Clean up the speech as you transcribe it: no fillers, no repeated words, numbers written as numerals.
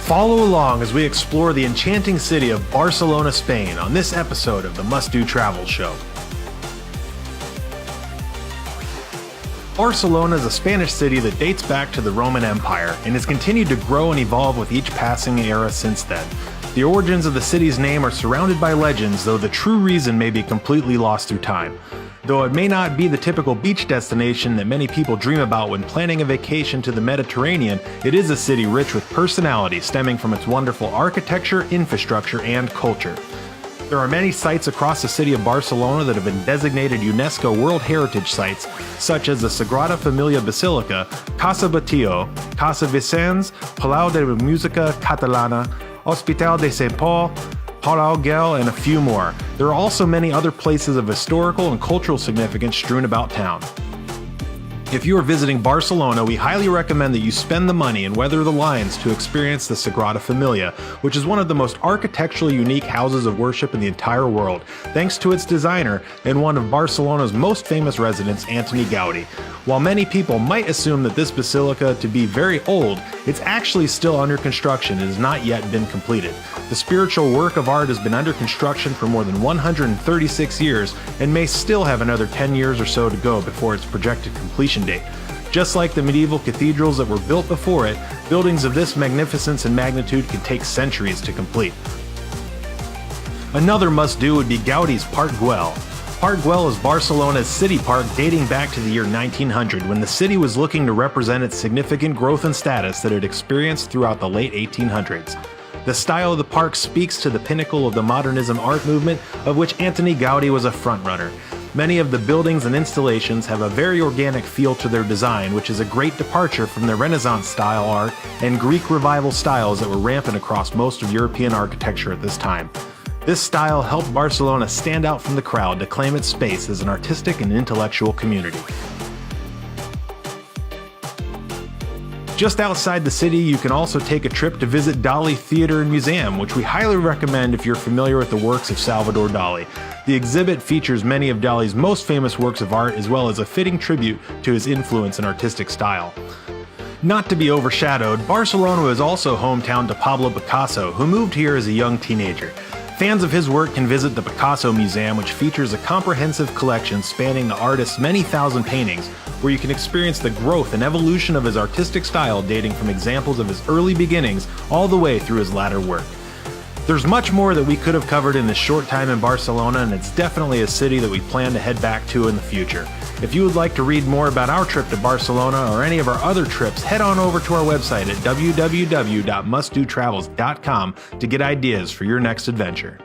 Follow along as we explore the enchanting city of Barcelona, Spain on this episode of the Must Do Travel Show. Barcelona is a Spanish city that dates back to the Roman Empire and has continued to grow and evolve with each passing era since then. The origins of the city's name are surrounded by legends, though the true reason may be completely lost through time. Though it may not be the typical beach destination that many people dream about when planning a vacation to the Mediterranean, it is a city rich with personality stemming from its wonderful architecture, infrastructure, and culture. There are many sites across the city of Barcelona that have been designated UNESCO World Heritage Sites, such as the Sagrada Familia Basilica, Casa Batlló, Casa Vicens, Palau de Música Catalana, Hospital de Saint Paul, Palau Güell, and a few more. There are also many other places of historical and cultural significance strewn about town. If you are visiting Barcelona, we highly recommend that you spend the money and weather the lines to experience the Sagrada Familia, which is one of the most architecturally unique houses of worship in the entire world, thanks to its designer and one of Barcelona's most famous residents, Antoni Gaudí. While many people might assume that this basilica to be very old, it's actually still under construction and has not yet been completed. The spiritual work of art has been under construction for more than 136 years and may still have another 10 years or so to go before its projected completion date. Just like the medieval cathedrals that were built before it, buildings of this magnificence and magnitude can take centuries to complete. Another must-do would be Gaudí's Park Güell. Park Güell is Barcelona's city park dating back to the year 1900, when the city was looking to represent its significant growth and status that it experienced throughout the late 1800s. The style of the park speaks to the pinnacle of the modernism art movement, of which Antoni Gaudí was a frontrunner. Many of the buildings and installations have a very organic feel to their design, which is a great departure from the Renaissance-style art and Greek Revival styles that were rampant across most of European architecture at this time. This style helped Barcelona stand out from the crowd to claim its space as an artistic and intellectual community. Just outside the city, you can also take a trip to visit Dalí Theater and Museum, which we highly recommend if you're familiar with the works of Salvador Dalí. The exhibit features many of Dalí's most famous works of art, as well as a fitting tribute to his influence and artistic style. Not to be overshadowed, Barcelona is also hometown to Pablo Picasso, who moved here as a young teenager. Fans of his work can visit the Picasso Museum, which features a comprehensive collection spanning the artist's many thousand paintings, where you can experience the growth and evolution of his artistic style dating from examples of his early beginnings all the way through his latter work. There's much more that we could have covered in this short time in Barcelona, and it's definitely a city that we plan to head back to in the future. If you would like to read more about our trip to Barcelona or any of our other trips, head on over to our website at www.mustdotravels.com to get ideas for your next adventure.